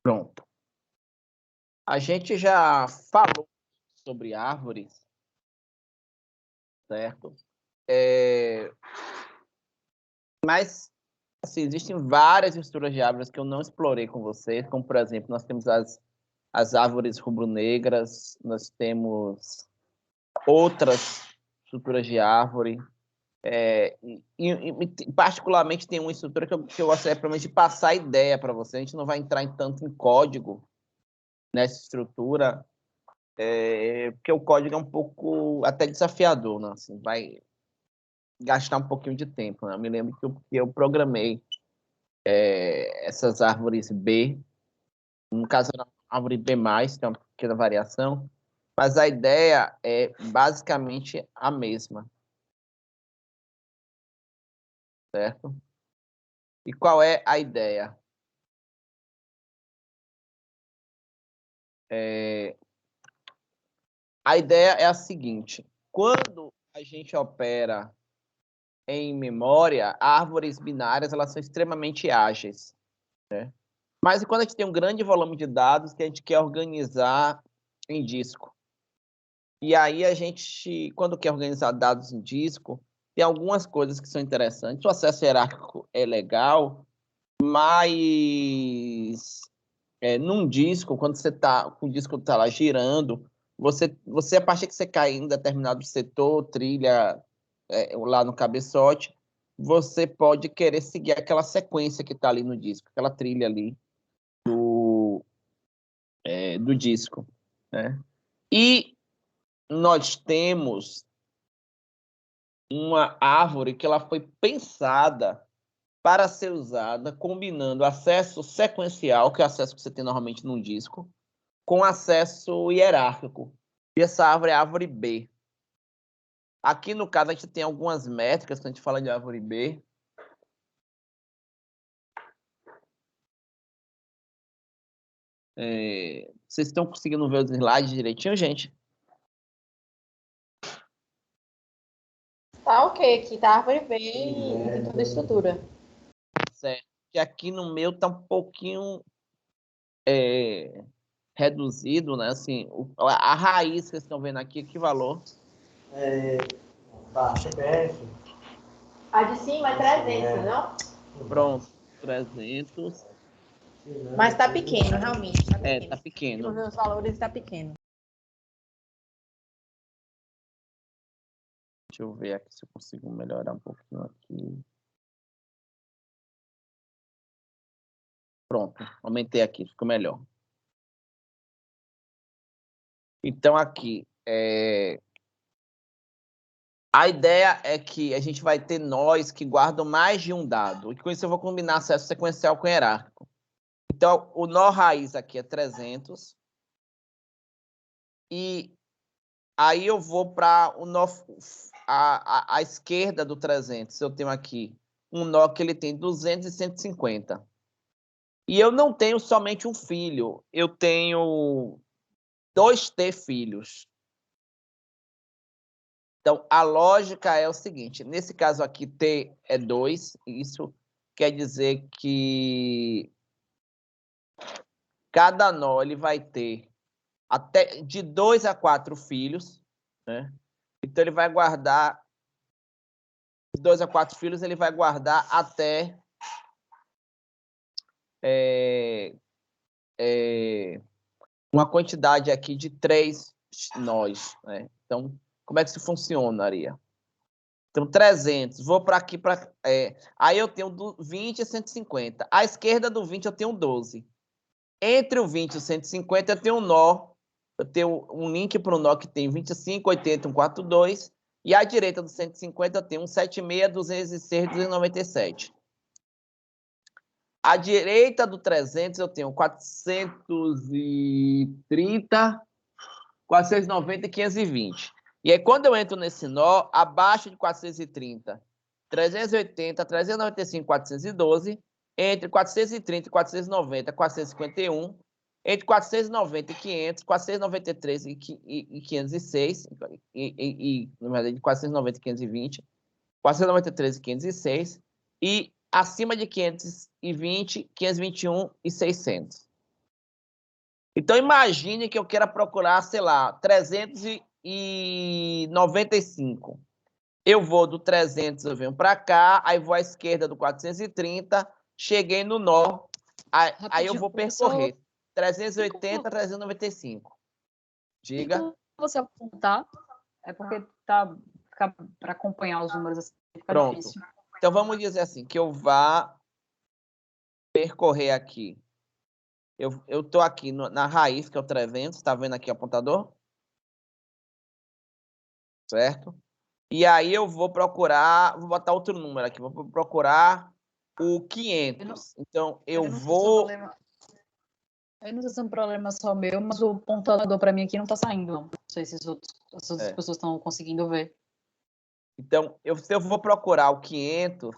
Pronto. A gente já falou sobre árvores, certo? Mas, assim, existem várias estruturas de árvores que eu não explorei com vocês, como, por exemplo, nós temos as árvores rubro-negras, nós temos outras estruturas de árvore, particularmente tem uma estrutura que eu gostaria, pelo menos, de passar a ideia para você. A gente não vai entrar tanto em código nessa estrutura, porque o código é um pouco até desafiador, né? Assim, vai gastar um pouquinho de tempo, né? Eu me lembro que eu programei essas árvores B, no caso era a árvore B+, tem uma pequena variação, mas a ideia é basicamente a mesma, certo? E qual é a ideia? A ideia é a seguinte: quando a gente opera em memória, árvores binárias elas são extremamente ágeis, né? Mas quando a gente tem um grande volume de dados que a gente quer organizar em disco, e aí a gente, quando quer organizar dados em disco, tem algumas coisas que são interessantes. O acesso hierárquico é legal, mas num disco, quando você está com o disco tá lá girando, você a partir que você cai em determinado setor, trilha, lá no cabeçote, você pode querer seguir aquela sequência que está ali no disco, aquela trilha ali do disco, né? E nós temos uma árvore que ela foi pensada para ser usada combinando acesso sequencial, que é o acesso que você tem normalmente num disco, com acesso hierárquico. E essa árvore é a árvore B. Aqui, no caso, a gente tem algumas métricas, quando a gente fala de árvore B. Vocês estão conseguindo ver os slides direitinho, gente? Tá ok aqui, tá árvore bem e toda a estrutura. Certo. Que aqui no meu tá um pouquinho reduzido, né? Assim, a raiz que vocês estão vendo aqui, que valor? Tá, CPF. A de cima é 300, não? Pronto, 300. Mas tá pequeno, realmente. Tá pequeno. Tá pequeno. Nos meus valores tá pequeno. Deixa eu ver aqui se eu consigo melhorar um pouquinho aqui. Pronto, aumentei aqui, ficou melhor. Então, aqui, a ideia é que a gente vai ter nós que guardam mais de um dado. E com isso eu vou combinar acesso sequencial com hierárquico. Então, o nó raiz aqui é 300. E aí eu vou para o nó à esquerda do 300. Eu tenho aqui um nó que ele tem 200 e 150. E eu não tenho somente um filho, eu tenho 2T filhos. Então, a lógica é o seguinte, nesse caso aqui, T é 2, isso quer dizer que cada nó ele vai ter até de 2 a 4 filhos, né? Então, ele vai guardar, de 2 a 4 filhos, ele vai guardar até uma quantidade aqui de 3 nós, né? Então, como é que isso funcionaria? Então, 300, vou para aqui, aí eu tenho 20 e 150. À esquerda do 20 eu tenho 12. Entre o 20 e o 150 eu tenho um nó, eu tenho um link para o nó que tem 25, 80, 142. E à direita do 150 eu tenho 176, 206, 297. À direita do 300 eu tenho 430, 490 e 520. E aí, quando eu entro nesse nó, abaixo de 430, 380, 395, 412, entre 430 e 490, 451, entre 490 e 500, 493 e 506, na verdade, de 490 e 520, 493 e 506, e acima de 520, 521 e 600. Então, imagine que eu queira procurar, sei lá, 395. Eu vou do 300, eu venho para cá, aí vou à esquerda do 430, cheguei no nó, aí eu vou percorrer 380, 395. Diga. Quando você apontar, é porque fica para acompanhar os números assim, fica Pronto. difícil. Então, vamos dizer assim, que eu vá percorrer aqui. Eu estou aqui na raiz, que é o 300, está vendo aqui o apontador? Certo? E aí eu vou procurar, vou botar outro número aqui, vou procurar o 500. Então, eu vou... Eu não sei se é um problema só meu, mas o pontuador para mim aqui não está saindo. Não sei se essas outras pessoas estão conseguindo ver. Então, se eu vou procurar o 500,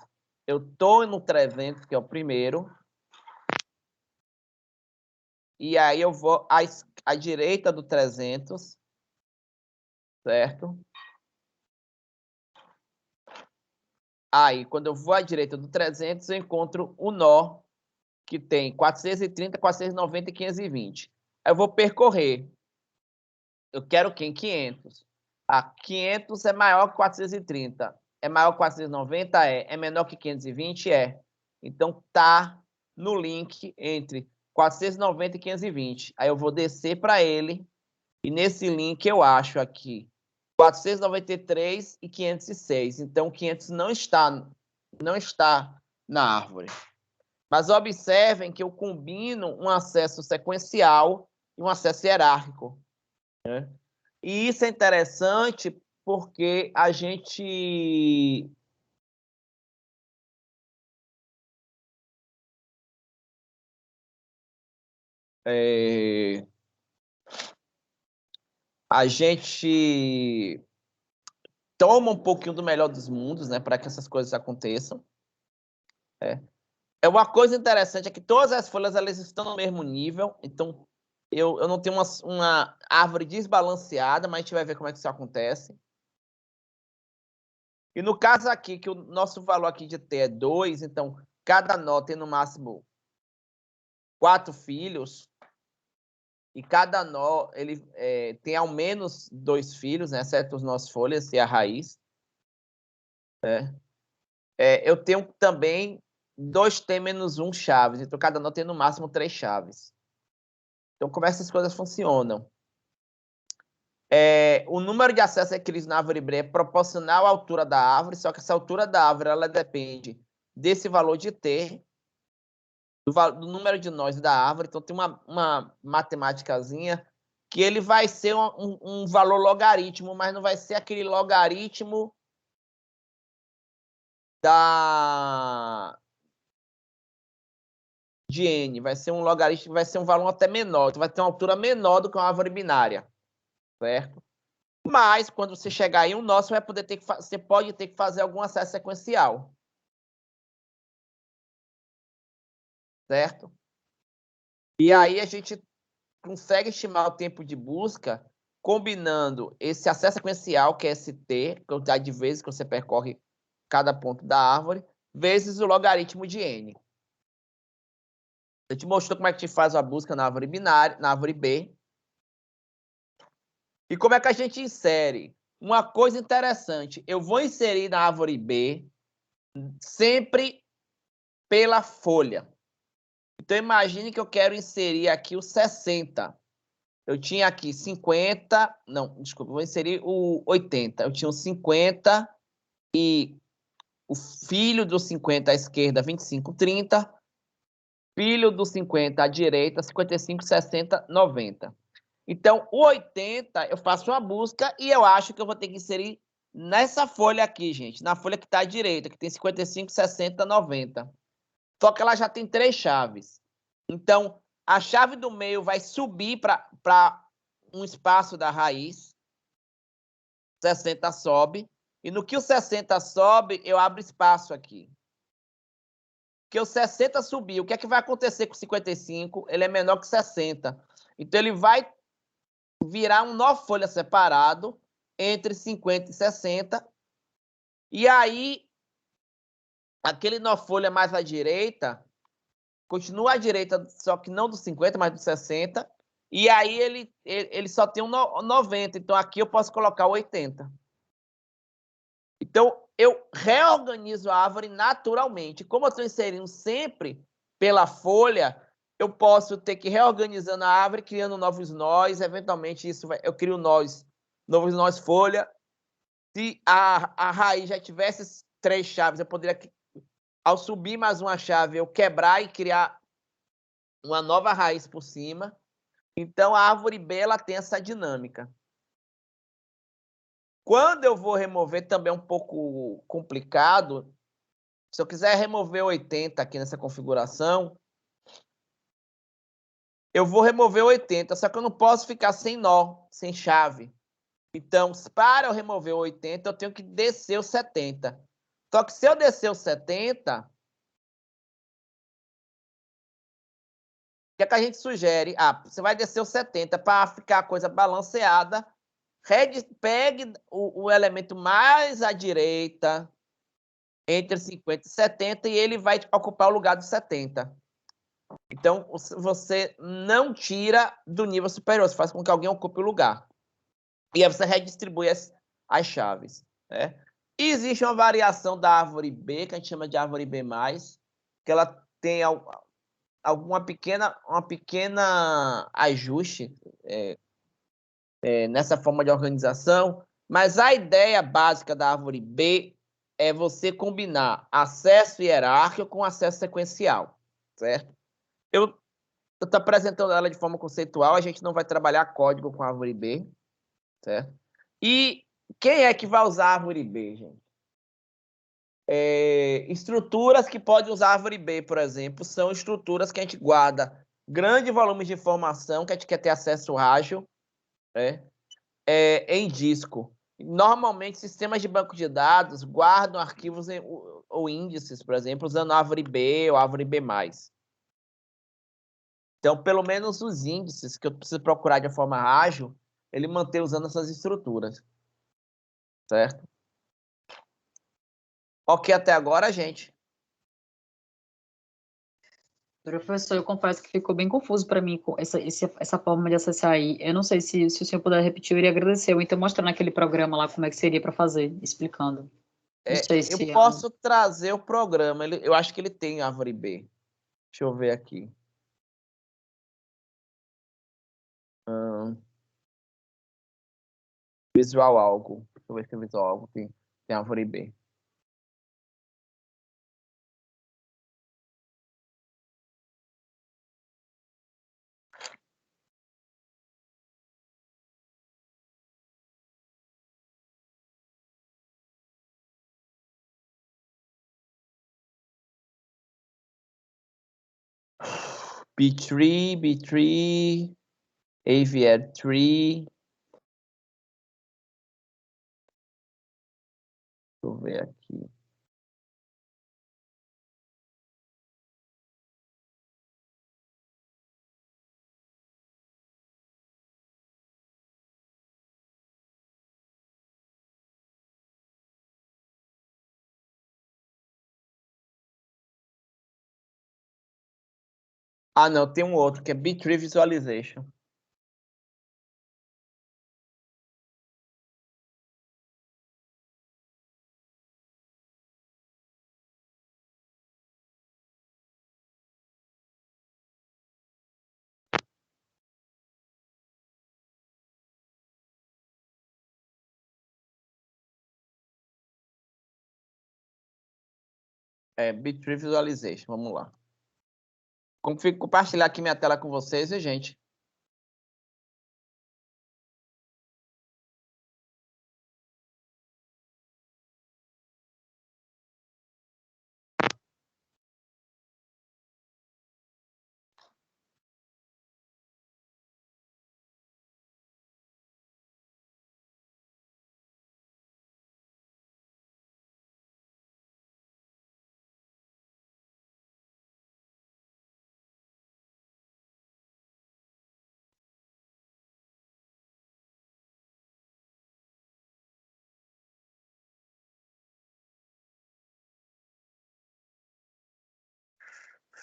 eu estou no 300, que é o primeiro. E aí eu vou à direita do 300, certo? Aí, quando eu vou à direita do 300, eu encontro o nó, que tem 430, 490 e 520. Aí eu vou percorrer. Eu quero quem? 500. 500 é maior que 430. É maior que 490? É menor que 520? É. Então, tá no link entre 490 e 520. Aí eu vou descer para ele. E nesse link eu acho aqui 493 e 506. Então, 500 não está na árvore. Mas observem que eu combino um acesso sequencial e um acesso hierárquico, né? E isso é interessante porque a gente toma um pouquinho do melhor dos mundos, né, para que essas coisas aconteçam. É uma coisa interessante é que todas as folhas elas estão no mesmo nível, então eu não tenho uma árvore desbalanceada, mas a gente vai ver como é que isso acontece. E no caso aqui, que o nosso valor aqui de T é 2, então cada nó tem no máximo 4 filhos, e cada nó ele tem ao menos 2 filhos, né, exceto os nós folhas e a raiz. Eu tenho também 2T-1 chaves, então cada nó tem no máximo 3 chaves. Então, como essas coisas funcionam? O número de acessos adquiridos na árvore B é proporcional à altura da árvore, só que essa altura da árvore ela depende desse valor de T, do número de nós da árvore. Então, tem uma matemáticazinha que ele vai ser um valor logaritmo, mas não vai ser aquele logaritmo de n, vai ser um logaritmo, vai ser um valor até menor, então vai ter uma altura menor do que uma árvore binária, certo? Mas, quando você chegar em um nó, você pode ter que fazer algum acesso sequencial. Certo? E aí a gente consegue estimar o tempo de busca combinando esse acesso sequencial, que é ST, quantidade de vezes que você percorre cada ponto da árvore, vezes o logaritmo de n. A gente mostrou como é que a gente faz a busca na árvore binária, na árvore B. E como é que a gente insere? Uma coisa interessante, eu vou inserir na árvore B sempre pela folha. Então, imagine que eu quero inserir aqui o 60. Eu tinha aqui 50... Não, desculpa, vou inserir o 80. Eu tinha o 50 e o filho do 50 à esquerda, 25, 30. Filho do 50 à direita, 55, 60, 90. Então, o 80, eu faço uma busca e eu acho que eu vou ter que inserir nessa folha aqui, gente. Na folha que está à direita, que tem 55, 60, 90. Só que ela já tem 3 chaves. Então, a chave do meio vai subir para um espaço da raiz. 60 sobe. E no que o 60 sobe, eu abro espaço aqui. Porque o 60 subiu. O que é que vai acontecer com o 55? Ele é menor que 60. Então, ele vai virar um nó folha separado entre 50 e 60. E aí, aquele nó folha mais à direita, continua à direita, só que não do 50, mas do 60. E aí ele só tem um 90, então aqui eu posso colocar 80. Então, eu reorganizo a árvore naturalmente. Como eu estou inserindo sempre pela folha, eu posso ter que ir reorganizando a árvore, criando novos nós, eventualmente eu crio novos nós folha. Se a raiz já tivesse 3 chaves, eu poderia, ao subir mais uma chave, eu quebrar e criar uma nova raiz por cima. Então, a árvore B ela tem essa dinâmica. Quando eu vou remover, também é um pouco complicado. Se eu quiser remover 80 aqui nessa configuração, eu vou remover 80, só que eu não posso ficar sem nó, sem chave. Então, para eu remover 80, eu tenho que descer o 70. Só que se eu descer o 70, o que é que a gente sugere? Você vai descer o 70 para ficar a coisa balanceada. Pegue o elemento mais à direita, entre 50 e 70, e ele vai ocupar o lugar do 70. Então, você não tira do nível superior, você faz com que alguém ocupe o lugar. E aí você redistribui as chaves. Né? E existe uma variação da árvore B, que a gente chama de árvore B+, que ela tem uma pequena ajuste nessa forma de organização, mas a ideia básica da árvore B é você combinar acesso hierárquico com acesso sequencial, certo? Eu estou apresentando ela de forma conceitual, a gente não vai trabalhar código com a árvore B, certo? E quem é que vai usar a árvore B, gente? Estruturas que podem usar a árvore B, por exemplo, são estruturas que a gente guarda grande volume de informação, que a gente quer ter acesso ágil, né? Em disco. Normalmente, sistemas de banco de dados guardam arquivos ou índices, por exemplo, usando árvore B ou árvore B+. Então, pelo menos os índices que eu preciso procurar de forma ágil, ele mantém usando essas estruturas. Certo? Ok até agora, gente? Professor, eu confesso que ficou bem confuso para mim com essa forma de acessar aí. Eu não sei se o senhor puder repetir, eu iria agradecer. Ou então mostrar naquele programa lá como é que seria para fazer, explicando. Não sei Eu se... posso trazer o programa. Eu acho que ele tem árvore B. Deixa eu ver aqui. Visual algo. Deixa eu ver se o visual algo tem árvore B. B3, Aviary Tree. Deixa eu ver aqui. Não, tem um outro que é B3 Visualization. B3 Visualization, vamos lá. Compartilhar aqui minha tela com vocês, e gente.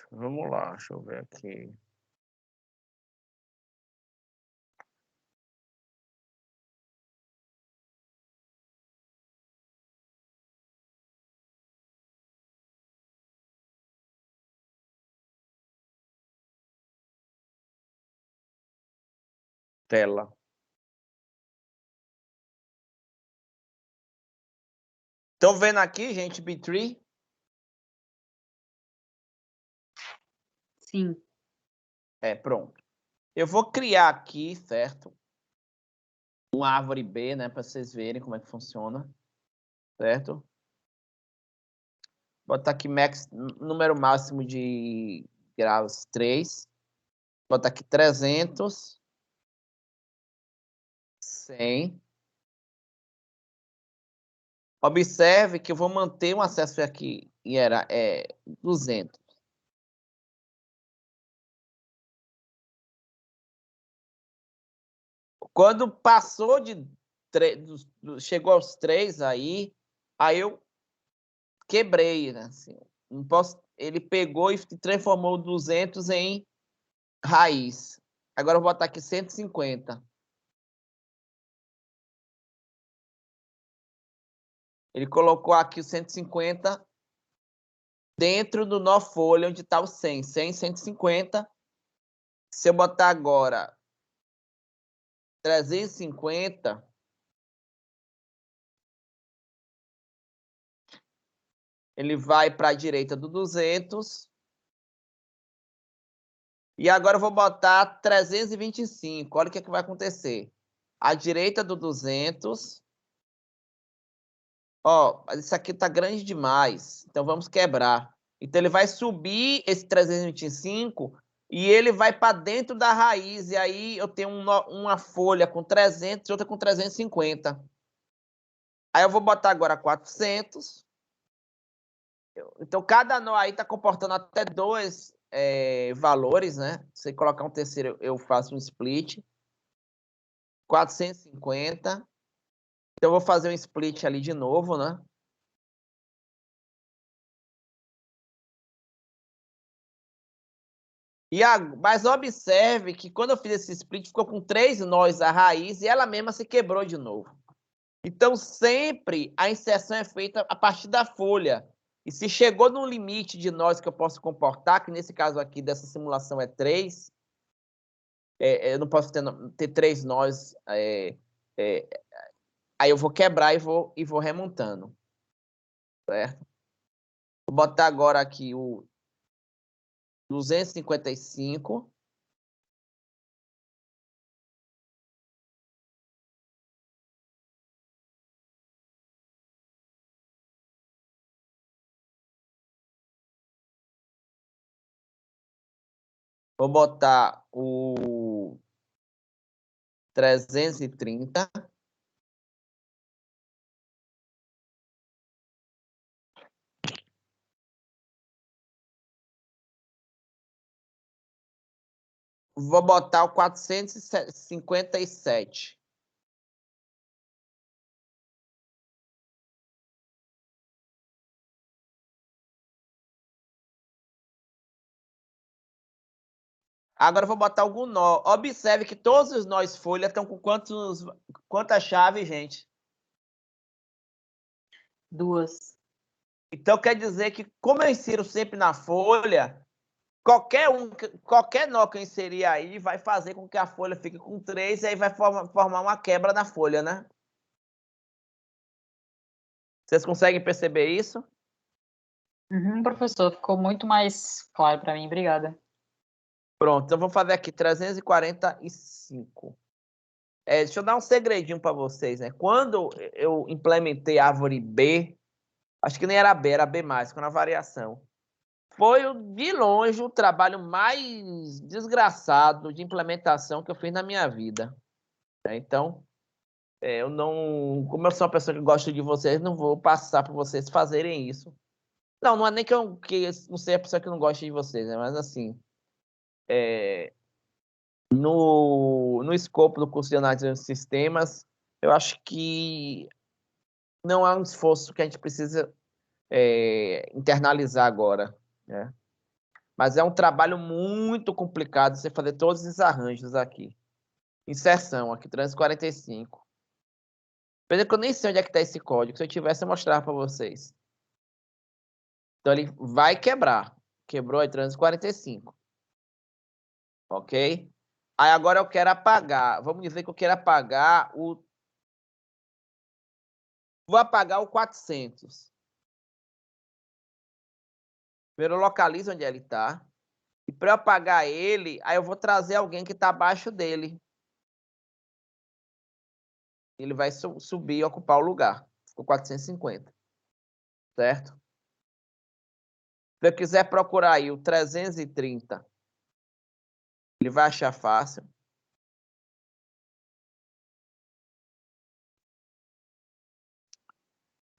Vamos lá, deixa eu ver aqui. tela. Estão vendo aqui, gente, B3? Sim. Pronto. Eu vou criar aqui, certo? Uma árvore B, né? Para vocês verem como é que funciona. Certo? Botar aqui número máximo de graus 3. Botar aqui 300. 100. Observe que eu vou manter um acesso aqui e era 200. Quando passou chegou aos 3 aí eu quebrei, né? Assim, não posso, ele pegou e transformou 200 em raiz. Agora eu vou botar aqui 150. Ele colocou aqui o 150 dentro do nó folha onde está o 100. 100, 150. Se eu botar agora 350, ele vai para a direita do 200. E agora eu vou botar 325. Olha o que vai acontecer. À direita do 200. Ó, mas isso aqui tá grande demais. Então vamos quebrar. Então ele vai subir esse 325 e ele vai para dentro da raiz. E aí eu tenho uma folha com 300 e outra com 350. Aí eu vou botar agora 400. Então cada nó aí tá comportando até dois valores, né? Se colocar um terceiro, eu faço um split. 450. Então eu vou fazer um split ali de novo, né? Mas observe que quando eu fiz esse split, ficou com 3 nós a raiz e ela mesma se quebrou de novo. Então, sempre a inserção é feita a partir da folha. E se chegou no limite de nós que eu posso comportar, que nesse caso aqui dessa simulação é 3, eu não posso ter 3 nós, aí eu vou quebrar e vou remontando. Certo? Vou botar agora aqui o 255. Vou botar o 330. Vou botar o 457. Agora eu vou botar algum nó. Observe que todos os nós folha estão com quantas chaves, gente? 2. Então quer dizer que, como eu insiro sempre na folha, qualquer nó que eu inserir aí vai fazer com que a folha fique com 3 e aí vai formar uma quebra na folha, né? Vocês conseguem perceber isso? Professor, ficou muito mais claro para mim. Obrigada. Pronto, então vou fazer aqui 345. Deixa eu dar um segredinho para vocês, né? Quando eu implementei a árvore B, acho que nem era B, era B+, com a variação. Foi, de longe, o trabalho mais desgraçado de implementação que eu fiz na minha vida. Então, eu não... Como eu sou uma pessoa que gosta de vocês, não vou passar para vocês fazerem isso. Não é nem que eu não sei a pessoa que não gosta de vocês, né? Mas, assim, no escopo do curso de análise de sistemas, eu acho que não é um esforço que a gente precisa internalizar agora, né? Mas é um trabalho muito complicado você fazer todos esses arranjos aqui. Inserção, aqui, 345. Pena que eu nem sei onde é que está esse código. Se eu tivesse, eu mostrava para vocês. Então, ele vai quebrar. Quebrou aí 345. Ok? Aí agora eu quero apagar. Vamos dizer que eu quero apagar o... Vou apagar o 400. Primeiro eu localizo onde ele está. E para eu apagar ele, aí eu vou trazer alguém que está abaixo dele. Ele vai subir e ocupar o lugar. Ficou 450. Certo? Se eu quiser procurar aí o 330, ele vai achar fácil.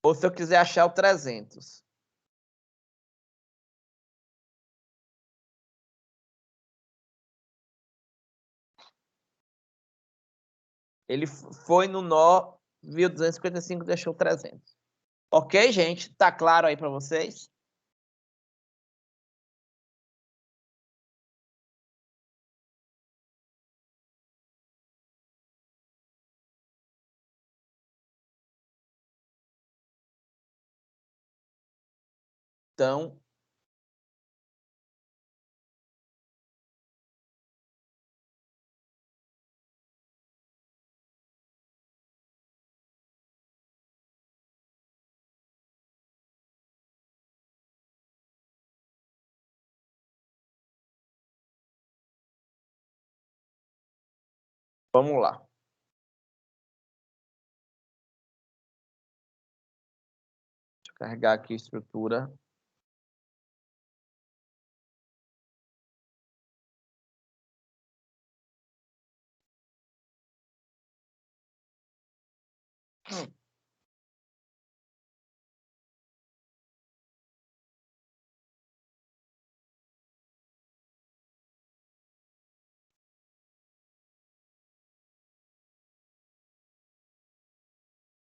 Ou se eu quiser achar o 300. Ele foi no nó, viu 255, deixou 300. Ok, gente? Tá claro aí para vocês? Então, vamos lá. Deixa eu carregar aqui a estrutura.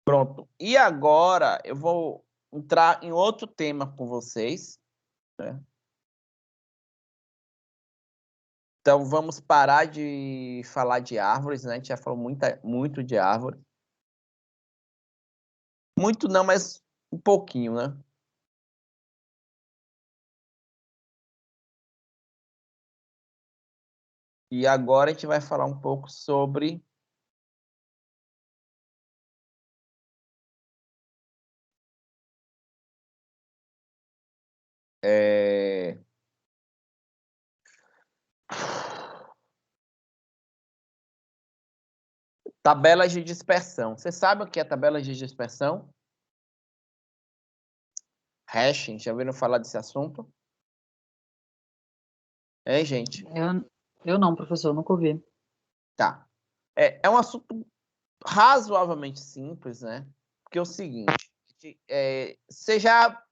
Pronto. E agora eu vou entrar em outro tema com vocês, né? Então, vamos parar de falar de árvores, né? A gente já falou muito de árvore. Muito não, mas um pouquinho, né? E agora a gente vai falar um pouco sobre tabelas de dispersão. Você sabe o que é tabela de dispersão? Hashing, já ouviram falar desse assunto? É, gente? Eu não, professor, nunca ouvi. Tá. É um assunto razoavelmente simples, né? Porque é o seguinte, vocês já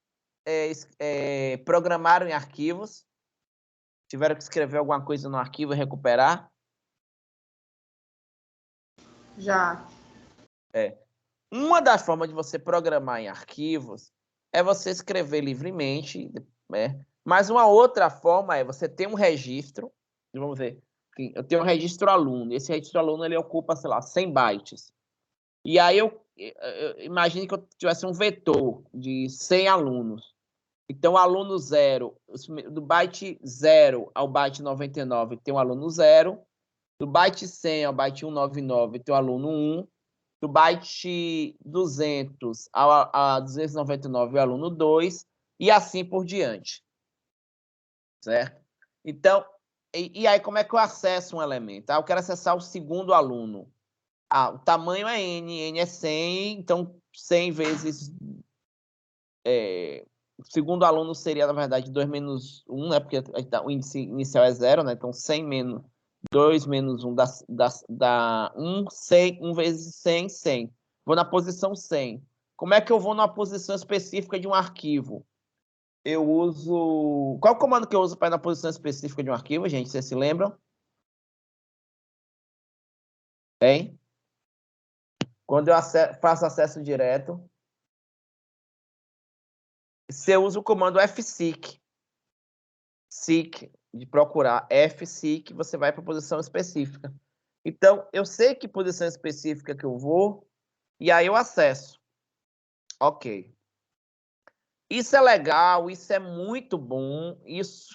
programaram em arquivos? Tiveram que escrever alguma coisa no arquivo e recuperar? Já. Uma das formas de você programar em arquivos é você escrever livremente, né? Mas uma outra forma é você ter um registro, vamos ver, eu tenho um registro aluno, esse registro aluno ele ocupa, sei lá, 100 bytes. E aí eu imagine que eu tivesse um vetor de 100 alunos. Então, aluno 0, do byte 0 ao byte 99 tem o aluno 0, do byte 100 ao byte 199 tem o aluno 1, do byte 200 a 299 o aluno 2, e assim por diante. Certo? Então, e aí como é que eu acesso um elemento? Eu quero acessar o segundo aluno. O tamanho é n é 100, então 100 vezes... o segundo aluno seria, na verdade, 2 menos 1, né? Porque o índice inicial é 0, né? Então, 100 menos 2 menos 1 dá 1, 100, 1 vezes 100, 100. Vou na posição 100. Como é que eu vou numa posição específica de um arquivo? Eu uso... Qual é o comando que eu uso para ir na posição específica de um arquivo, gente? Vocês se lembram? Hein? Quando eu faço acesso direto, você usa o comando fseek. Seek, de procurar fseek, você vai para a posição específica. Então, eu sei que posição específica que eu vou, e aí eu acesso. Ok. Isso é legal, isso é muito bom.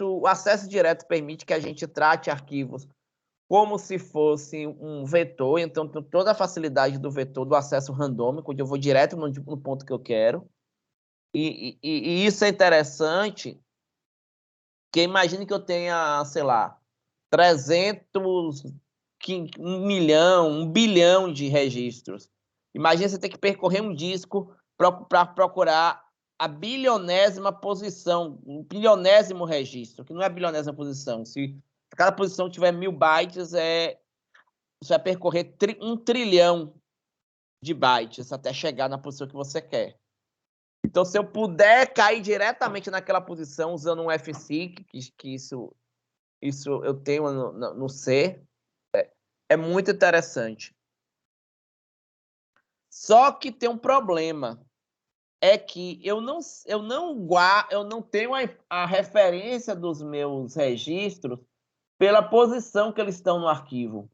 O acesso direto permite que a gente trate arquivos como se fosse um vetor, então tenho toda a facilidade do vetor, do acesso randômico, onde eu vou direto no ponto que eu quero. E isso é interessante, porque imagine que eu tenha, sei lá, 1 milhão, 1 bilhão de registros. Imagina você ter que percorrer um disco para procurar a bilionésima posição, o bilionésimo registro, que não é a bilionésima posição. Se cada posição tiver 1000 bytes, você vai percorrer 1 trilhão de bytes até chegar na posição que você quer. Então, se eu puder cair diretamente naquela posição usando um FSeek, que isso eu tenho no C, é muito interessante. Só que tem um problema, é que eu não tenho a referência dos meus registros pela posição que eles estão no arquivo.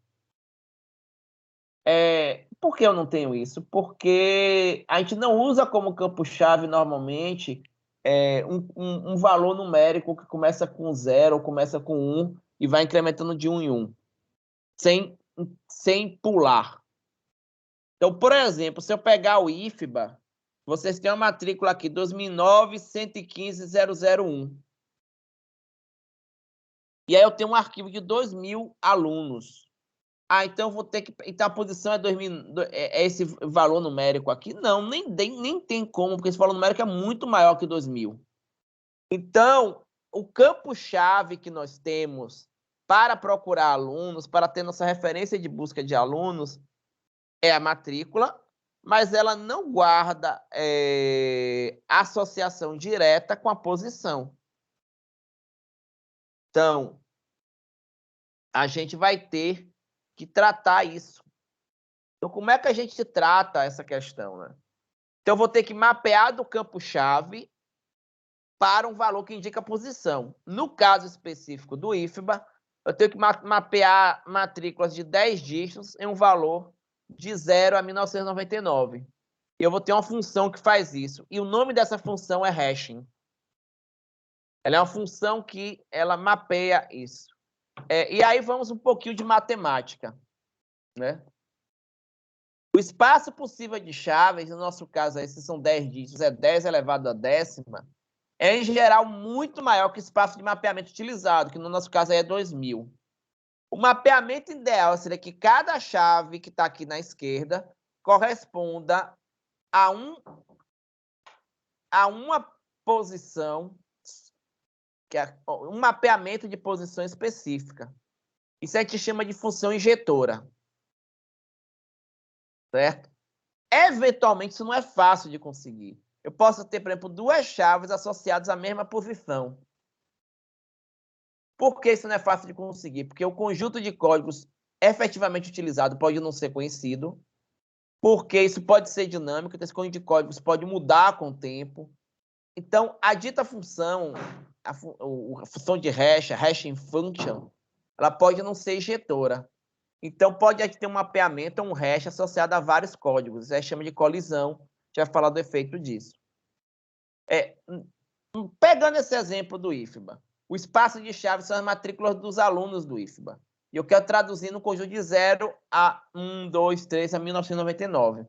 Por que eu não tenho isso? Porque a gente não usa como campo-chave normalmente um valor numérico que começa com 0 ou começa com 1 e vai incrementando de 1 em 1, sem pular. Então, por exemplo, se eu pegar o IFBA, vocês têm uma matrícula aqui, 2009-115-001. E aí eu tenho um arquivo de 2.000 alunos. Então eu vou ter que... Então a posição é esse valor numérico aqui? Não, nem tem como, porque esse valor numérico é muito maior que 2.000. Então, o campo-chave que nós temos para procurar alunos, para ter nossa referência de busca de alunos, é a matrícula, mas ela não guarda associação direta com a posição. Então, a gente vai ter que tratar isso. Então, como é que a gente trata essa questão, né? Então, eu vou ter que mapear do campo-chave para um valor que indica a posição. No caso específico do IFBA, eu tenho que mapear matrículas de 10 dígitos em um valor de 0 a 1999. E eu vou ter uma função que faz isso. E o nome dessa função é hashing. Ela é uma função que ela mapeia isso. E aí vamos um pouquinho de matemática, né? O espaço possível de chaves, no nosso caso, esses são 10 dígitos, é 10 elevado à décima, é, em geral, muito maior que o espaço de mapeamento utilizado, que no nosso caso aí é 2.000. O mapeamento ideal seria que cada chave que está aqui na esquerda corresponda a uma posição, que é um mapeamento de posição específica. Isso a gente chama de função injetora. Certo? Eventualmente, isso não é fácil de conseguir. Eu posso ter, por exemplo, 2 chaves associadas à mesma posição. Por que isso não é fácil de conseguir? Porque o conjunto de códigos efetivamente utilizado pode não ser conhecido, porque isso pode ser dinâmico, então esse conjunto de códigos pode mudar com o tempo. Então, a dita função, a função de hash, a hashing function, ela pode não ser injetora. Então, pode ter um mapeamento, um hash associado a vários códigos. Isso aí chama de colisão. A gente vai falar do efeito disso. Pegando esse exemplo do IFBA, o espaço de chaves são as matrículas dos alunos do IFBA. E eu quero traduzir no conjunto de 0 a 1, 2, 3 a 1999.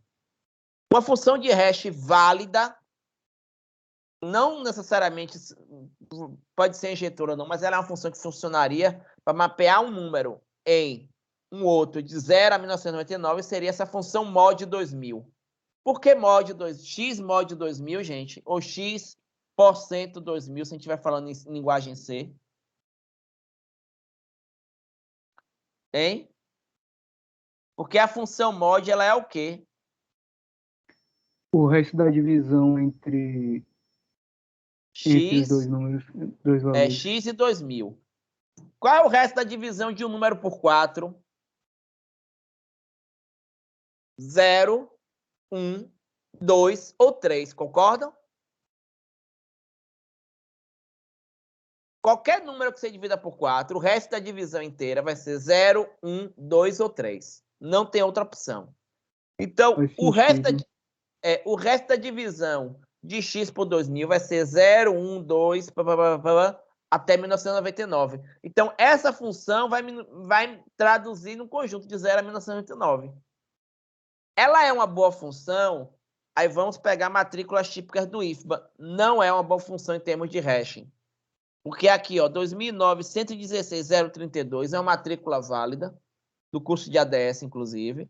Uma função de hash válida, não necessariamente pode ser injetora, não, mas ela é uma função que funcionaria para mapear um número em um outro de 0 a 1999, seria essa função mod 2000. Por que mod 2000? X mod 2000, gente, ou x% 2000, se a gente estiver falando em linguagem C. Hein? Porque a função mod, ela é o quê? O resto da divisão entre X, dois números, dois valores. X e 2000. Qual é o resto da divisão de um número por 4? 0, 1, 2 ou 3, concordam? Qualquer número que você divida por 4, o resto da divisão inteira vai ser 0, 1, 2 ou 3. Não tem outra opção. Então, o resto da divisão de x por 2000 vai ser 0, 1, 2, até 1999. Então, essa função vai traduzir no conjunto de 0 a 1999. Ela é uma boa função, aí vamos pegar matrículas típicas do IFBA. Não é uma boa função em termos de hashing. Porque aqui, ó, 2009, 116.032 é uma matrícula válida, do curso de ADS, inclusive.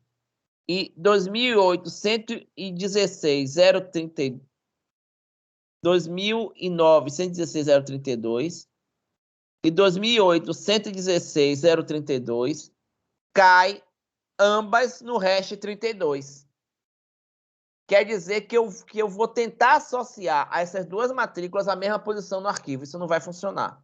E 2008, 116.032. 2009, 116.032. E 2008, 116.032. Cai ambas no hash 32. Quer dizer que eu vou tentar associar a essas duas matrículas a mesma posição no arquivo. Isso não vai funcionar.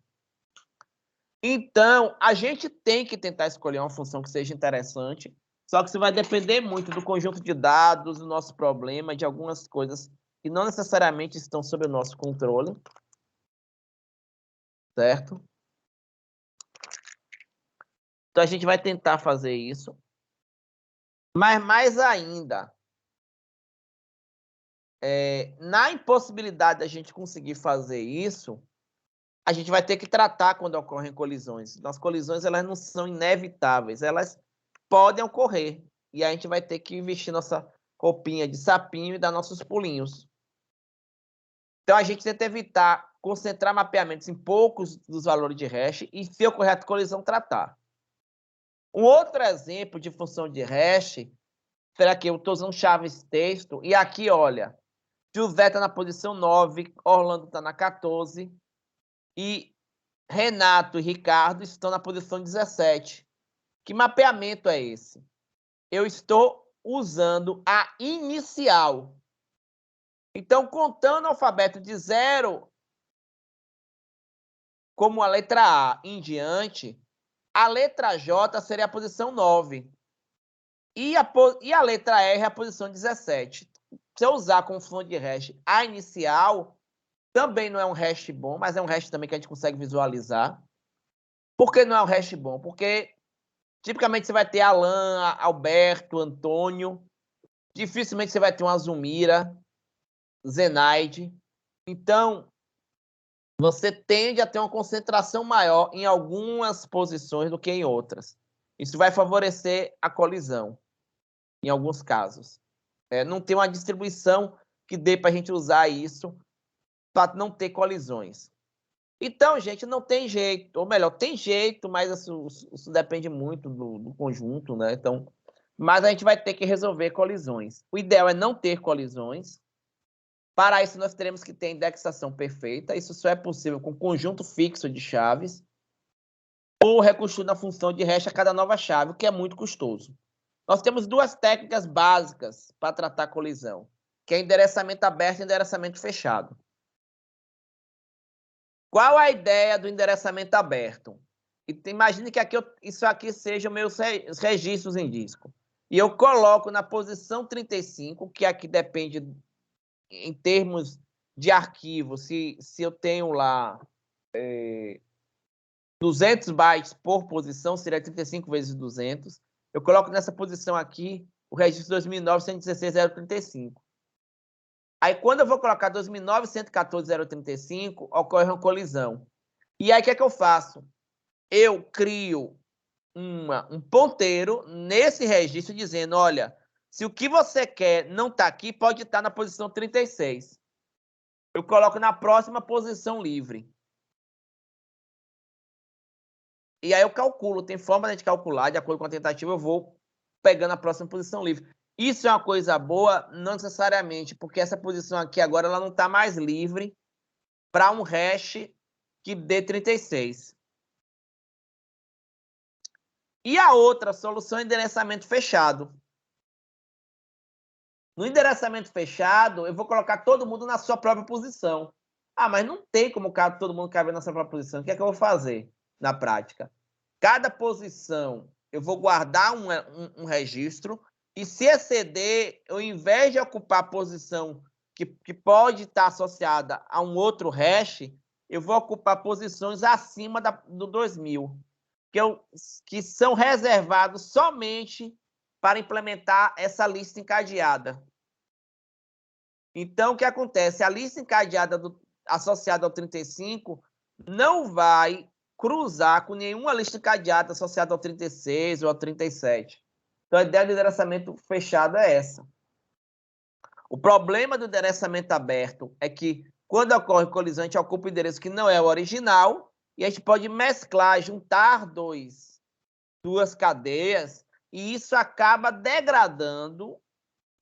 Então, a gente tem que tentar escolher uma função que seja interessante, só que isso vai depender muito do conjunto de dados, do nosso problema, de algumas coisas que não necessariamente estão sob o nosso controle. Certo? Então, a gente vai tentar fazer isso. Mas, mais ainda, na impossibilidade da gente conseguir fazer isso, a gente vai ter que tratar quando ocorrem colisões. As colisões, elas não são inevitáveis, elas podem ocorrer. E a gente vai ter que vestir nossa roupinha de sapinho e dar nossos pulinhos. Então, a gente tenta evitar concentrar mapeamentos em poucos dos valores de hash e, se ocorrer a colisão, tratar. Um outro exemplo de função de hash, será que eu estou usando chaves texto, e aqui, olha, José está na posição 9, Orlando está na 14, e Renato e Ricardo estão na posição 17. Que mapeamento é esse? Eu estou usando a inicial. Então, contando o alfabeto de 0, como a letra A em diante, a letra J seria a posição 9. E a letra R é a posição 17. Se eu usar como fonte de hash a inicial, também não é um hash bom, mas é um hash também que a gente consegue visualizar. Por que não é um hash bom? Porque tipicamente você vai ter Alan, Alberto, Antônio. Dificilmente você vai ter uma Zumira, Zenaide. Então, você tende a ter uma concentração maior em algumas posições do que em outras. Isso vai favorecer a colisão, em alguns casos. Não tem uma distribuição que dê para a gente usar isso para não ter colisões. Então, gente, não tem jeito. Ou melhor, tem jeito, mas isso depende muito do conjunto, né? Então, mas a gente vai ter que resolver colisões. O ideal é não ter colisões. Para isso, nós teremos que ter indexação perfeita. Isso só é possível com conjunto fixo de chaves ou reconstruir na função de hash a cada nova chave, o que é muito custoso. Nós temos duas técnicas básicas para tratar a colisão, que é endereçamento aberto e endereçamento fechado. Qual a ideia do endereçamento aberto? Imagine que isso aqui sejam meus registros em disco. E eu coloco na posição 35, que aqui depende em termos de arquivo, se eu tenho lá 200 bytes por posição, seria 35 vezes 200. Eu coloco nessa posição aqui o registro 2009, 116.035. Aí, quando eu vou colocar 2009, 114.035, ocorre uma colisão. E aí, o que é que eu faço? Eu crio um ponteiro nesse registro dizendo, olha, se o que você quer não está aqui, pode estar na posição 36. Eu coloco na próxima posição livre. E aí eu calculo, tem forma de a gente calcular, de acordo com a tentativa, eu vou pegando a próxima posição livre. Isso é uma coisa boa? Não necessariamente, porque essa posição aqui agora ela não está mais livre para um hash que dê 36. E a outra solução é endereçamento fechado. No endereçamento fechado, eu vou colocar todo mundo na sua própria posição. Ah, mas não tem como todo mundo caber na sua própria posição. O que é que eu vou fazer na prática? Cada posição, eu vou guardar um registro e, se exceder, ao invés de ocupar a posição que pode estar associada a um outro hash, eu vou ocupar posições acima do 2000, que são reservados somente para implementar essa lista encadeada. Então, o que acontece? A lista encadeada associada ao 35 não vai cruzar com nenhuma lista encadeada associada ao 36 ou ao 37. Então, a ideia do endereçamento fechado é essa. O problema do endereçamento aberto é que, quando ocorre colisão, a gente ocupa o endereço que não é o original e a gente pode mesclar, juntar duas cadeias, e isso acaba degradando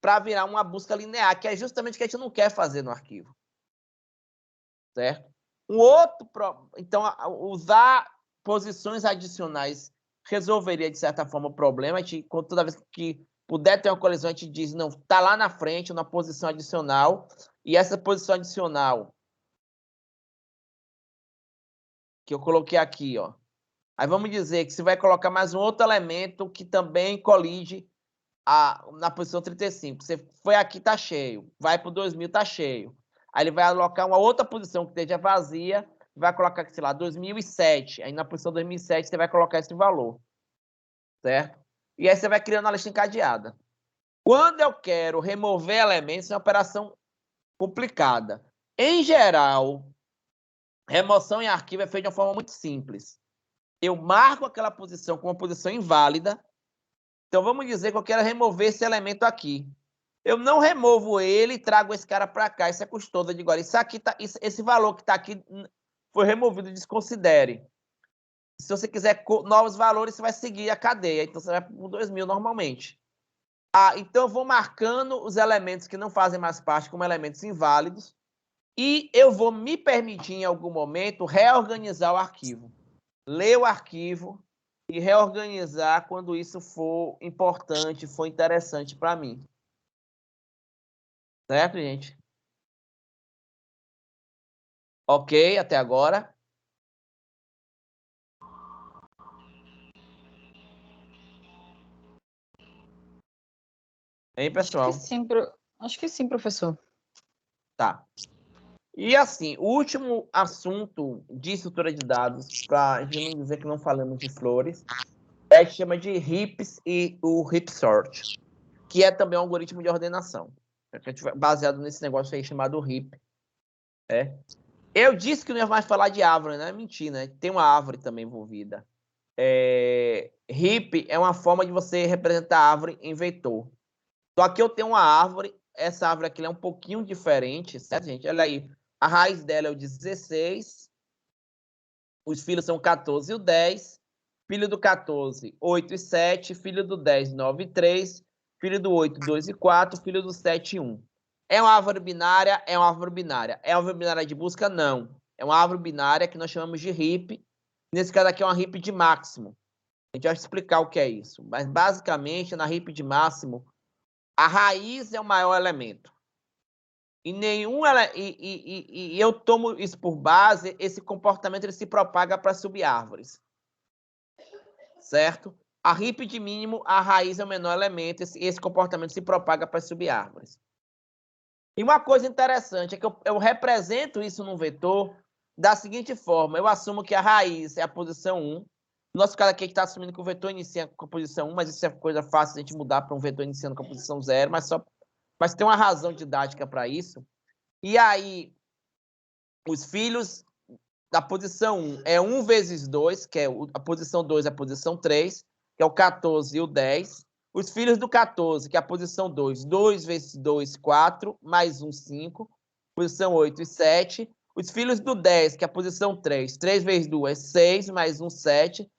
para virar uma busca linear, que é justamente o que a gente não quer fazer no arquivo. Certo? Então, usar posições adicionais resolveria, de certa forma, o problema. A gente, toda vez que puder ter uma colisão, a gente diz, não, está lá na frente, uma posição adicional, e essa posição adicional que eu coloquei aqui, ó. Aí vamos dizer que você vai colocar mais um outro elemento que também colide na posição 35. Você foi aqui, está cheio. Vai para o 2000, está cheio. Aí ele vai alocar uma outra posição que esteja vazia, vai colocar, sei lá, 2007. Aí na posição 2007 você vai colocar esse valor. Certo? E aí você vai criando a lista encadeada. Quando eu quero remover elementos, é uma operação complicada. Em geral, remoção em arquivo é feita de uma forma muito simples. Eu marco aquela posição como uma posição inválida. Então, vamos dizer que eu quero remover esse elemento aqui. Eu não removo ele e trago esse cara para cá. Isso é custoso de agora. Isso aqui tá, esse valor que está aqui foi removido, desconsidere. Se você quiser novos valores, você vai seguir a cadeia. Então, você vai para o 2000 normalmente. Então, eu vou marcando os elementos que não fazem mais parte como elementos inválidos e eu vou me permitir, em algum momento, reorganizar o arquivo. Ler o arquivo e reorganizar quando isso for importante, for interessante para mim. Certo, gente? Ok, até agora. Hein, pessoal? Acho que sim, professor. Tá. E assim, o último assunto de estrutura de dados, para a gente não dizer que não falamos de flores, é que chama de heaps e o heap sort, que é também um algoritmo de ordenação, baseado nesse negócio aí chamado heap. Eu disse que não ia mais falar de árvore, né? Mentira, né? Tem uma árvore também envolvida. Heap é uma forma de você representar a árvore em vetor. Então, aqui eu tenho uma árvore. Essa árvore aqui é um pouquinho diferente, certo, gente? Olha aí. A raiz dela é o 16. Os filhos são 14 e o 10. Filho do 14, 8 e 7. Filho do 10, 9 e 3. Filho do 8, 2 e 4. Filho do 7 e 1. É uma árvore binária? É uma árvore binária. É uma árvore binária de busca? Não. É uma árvore binária que nós chamamos de heap. Nesse caso aqui é uma heap de máximo. A gente vai explicar o que é isso. Mas, basicamente, na heap de máximo, a raiz é o maior elemento. E eu tomo isso por base, esse comportamento ele se propaga para subárvores. Certo? A heap de mínimo, a raiz é o menor elemento, esse comportamento se propaga para subárvores. E uma coisa interessante é que eu represento isso num vetor da seguinte forma: eu assumo que a raiz é a posição 1. No nosso caso aqui, a gente está assumindo que o vetor inicia com a posição 1, mas isso é coisa fácil de a gente mudar para um vetor iniciando com a posição 0, mas tem uma razão didática para isso. E aí, os filhos da posição 1 é 1 vezes 2, que é a posição 2 é a posição 3, que é o 14 e o 10. Os filhos do 14, que é a posição 2, 2 vezes 2, 4, mais 1, 5. Posição 8 e 7. Os filhos do 10, que é a posição 3, 3 vezes 2 é 6, mais 1, 7.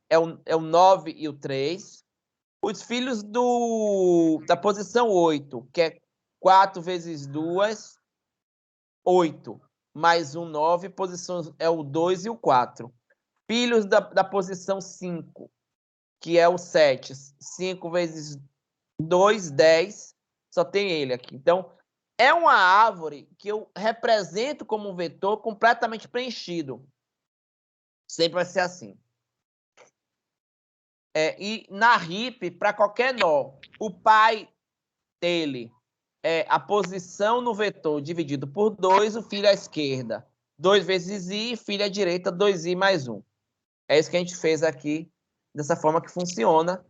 É o 9 e o 3. Os filhos da posição 8, que é 4 vezes 2, 8, mais 1, 9. Posição é o 2 e o 4. Filhos da posição 5, que é o 7. 5 vezes 2, 10. Só tem ele aqui. Então, é uma árvore que eu represento como um vetor completamente preenchido. Sempre vai ser assim. E na heap, para qualquer nó, o pai dele é a posição no vetor dividido por 2, o filho à esquerda, 2 vezes i, filho à direita, 2i mais 1. É isso que a gente fez aqui, dessa forma que funciona.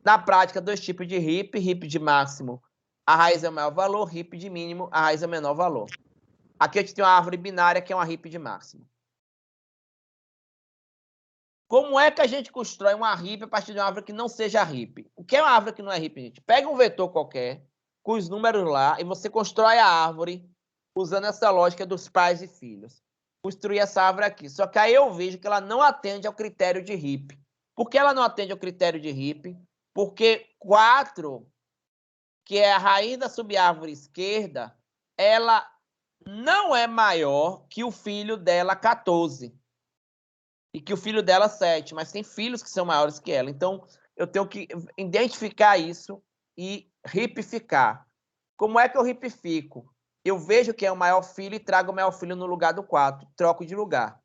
Na prática, 2 tipos de heap de máximo, a raiz é o maior valor, heap de mínimo, a raiz é o menor valor. Aqui a gente tem uma árvore binária, que é uma heap de máximo. Como é que a gente constrói uma RIP a partir de uma árvore que não seja RIP? O que é uma árvore que não é RIP, gente? Pega um vetor qualquer, com os números lá, e você constrói a árvore usando essa lógica dos pais e filhos. Construir essa árvore aqui. Só que aí eu vejo que ela não atende ao critério de RIP. Por que ela não atende ao critério de RIP? Porque 4, que é a raiz da subárvore esquerda, ela não é maior que o filho dela, 14. E que o filho dela, 7. Mas tem filhos que são maiores que ela. Então, eu tenho que identificar isso e ripificar. Como é que eu ripifico? Eu vejo quem é o maior filho e trago o maior filho no lugar do 4. Troco de lugar.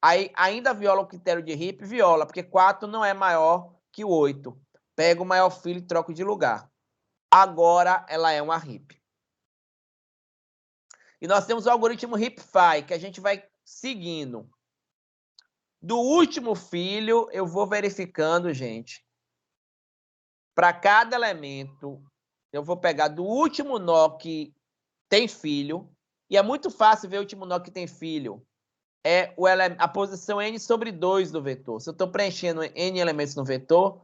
Aí, ainda viola o critério de RIP? Viola, porque 4 não é maior que o 8. Pego o maior filho e troco de lugar. Agora, ela é uma RIP. E nós temos o algoritmo RIPFI, que a gente vai seguindo. Do último filho, eu vou verificando, gente. Para cada elemento, eu vou pegar do último nó que tem filho. E é muito fácil ver o último nó que tem filho. É a posição n sobre 2 do vetor. Se eu estou preenchendo n elementos no vetor,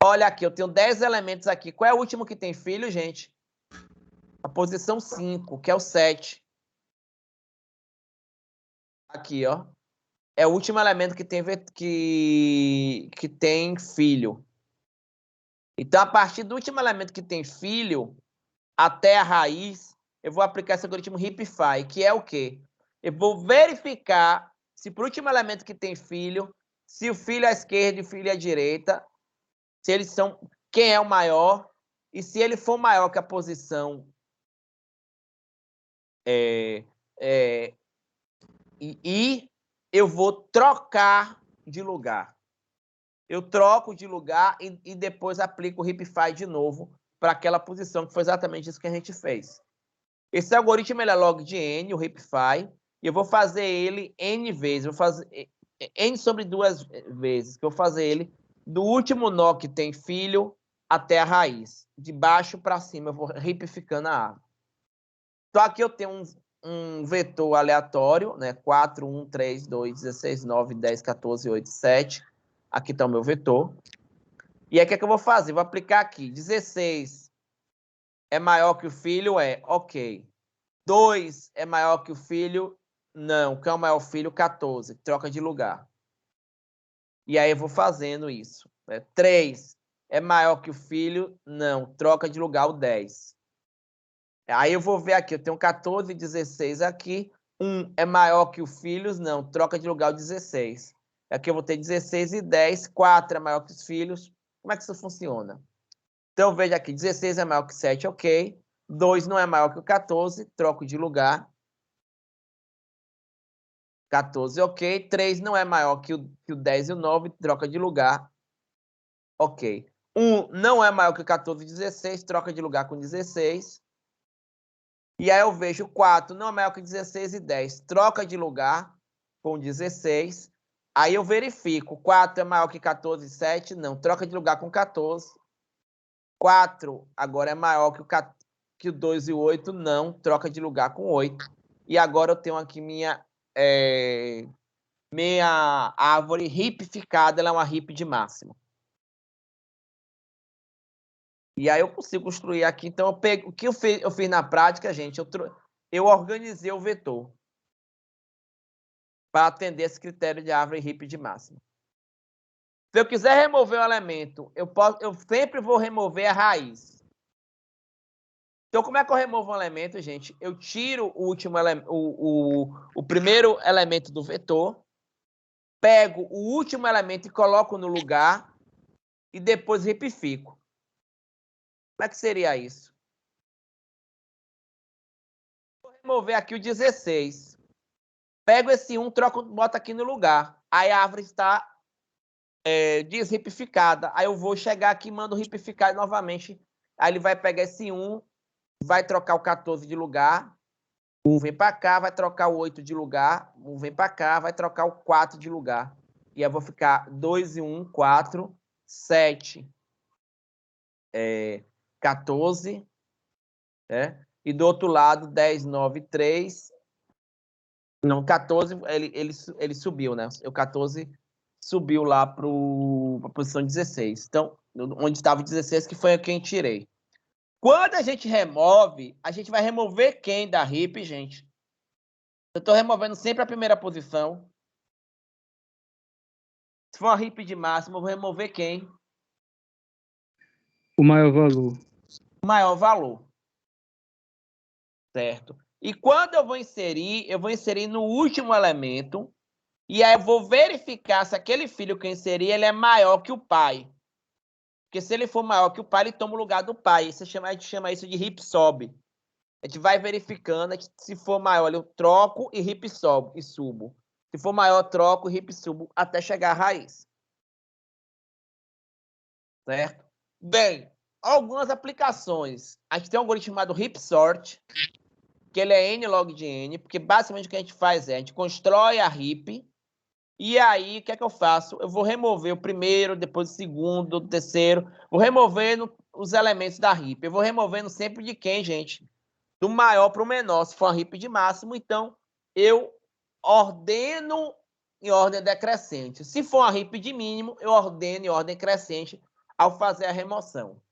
olha aqui, eu tenho 10 elementos aqui. Qual é o último que tem filho, gente? A posição 5, que é o 7. Aqui, ó. É o último elemento que tem filho. Então, a partir do último elemento que tem filho, até a raiz, eu vou aplicar esse algoritmo RIPFI, que é o quê? Eu vou verificar se para o último elemento que tem filho, se o filho à esquerda e o filho à direita, se eles são, quem é o maior, e se ele for maior que a posição e eu vou trocar de lugar. Eu troco de lugar e depois aplico o RIPFI de novo para aquela posição, que foi exatamente isso que a gente fez. Esse algoritmo ele é log de n, o RIPFI, e eu vou fazer ele n vezes. Vou fazer n sobre 2 vezes, que eu vou fazer ele do último nó que tem filho até a raiz. De baixo para cima, eu vou ripificando a árvore. Então, aqui eu tenho um vetor aleatório, né? 4, 1, 3, 2, 16, 9, 10, 14, 8, 7. Aqui está o meu vetor. E aí, o que é que eu vou fazer? Vou aplicar aqui. 16 é maior que o filho? É. Ok. 2 é maior que o filho? Não. Quem é o maior filho? 14. Troca de lugar. E aí, eu vou fazendo isso. 3 é maior que o filho? Não. Troca de lugar o 10. Aí eu vou ver aqui, eu tenho 14 e 16 aqui. 1 é maior que o filhos? Não. Troca de lugar o 16. Aqui eu vou ter 16 e 10. 4 é maior que os filhos. Como é que isso funciona? Então, veja aqui, 16 é maior que 7, ok. 2 não é maior que o 14, troco de lugar. 14, ok. 3 não é maior que o 10 e o 9, troca de lugar. Ok. 1 não é maior que o 14 e 16, troca de lugar com 16. E aí eu vejo 4 não é maior que 16 e 10, troca de lugar com 16. Aí eu verifico, 4 é maior que 14 e 7, não, troca de lugar com 14. 4 agora é maior que o 2 e o 8, não, troca de lugar com 8. E agora eu tenho aqui minha árvore ripificada, ela é uma RIP de máximo. E aí eu consigo construir aqui, então o que eu fiz na prática, gente, eu organizei o vetor para atender esse critério de árvore RIP de máximo. Se eu quiser remover um elemento, eu sempre vou remover a raiz. Então, como é que eu removo um elemento, gente? Eu tiro o primeiro elemento do vetor, pego o último elemento e coloco no lugar e depois ripifico. Como é que seria isso? Vou remover aqui o 16. Pego esse 1, troco, boto aqui no lugar. Aí a árvore está desripificada. Aí eu vou chegar aqui e mando ripificar novamente. Aí ele vai pegar esse 1, vai trocar o 14 de lugar. 1 vem para cá, vai trocar o 8 de lugar. 1 vem para cá, vai trocar o 4 de lugar. E eu vou ficar 2 e 1, 4, 7, 14. Né? E do outro lado, 10, 9, 3. Não, 14, ele subiu, né? O 14 subiu lá para a posição 16. Então, onde estava o 16, que foi quem tirei. Quando a gente remove, a gente vai remover quem da heap, gente? Eu estou removendo sempre a primeira posição. Se for uma heap de máximo, eu vou remover quem? O maior valor. O maior valor. Certo? E quando eu vou inserir no último elemento, e aí eu vou verificar se aquele filho que eu inseri, ele é maior que o pai. Porque se ele for maior que o pai, ele toma o lugar do pai. A gente chama isso de heap sobe. A gente vai verificando que se for maior, eu troco e heap sobe e subo. Se for maior, eu troco e heap subo até chegar à raiz. Certo? Bem, algumas aplicações. A gente tem um algoritmo chamado heap sort, que ele é n log de n, porque basicamente o que a gente faz é, a gente constrói a heap, e aí o que é que eu faço? Eu vou remover o primeiro, depois o segundo, o terceiro, vou removendo os elementos da heap. Eu vou removendo sempre de quem, gente? Do maior para o menor. Se for uma heap de máximo, então eu ordeno em ordem decrescente. Se for uma heap de mínimo, eu ordeno em ordem crescente ao fazer a remoção.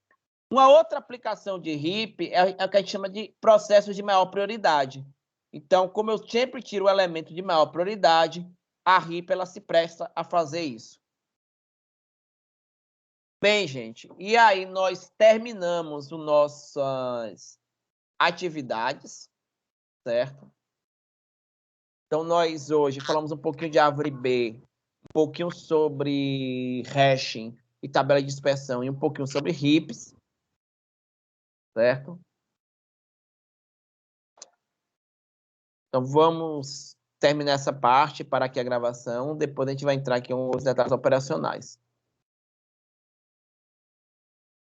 Uma outra aplicação de heap é o que a gente chama de processos de maior prioridade. Então, como eu sempre tiro o elemento de maior prioridade, a heap ela se presta a fazer isso. Bem, gente, e aí nós terminamos as nossas atividades, certo? Então, nós hoje falamos um pouquinho de árvore B, um pouquinho sobre hashing e tabela de dispersão e um pouquinho sobre heaps, certo? Então, vamos terminar essa parte para aqui a gravação. Depois a gente vai entrar aqui em alguns detalhes operacionais.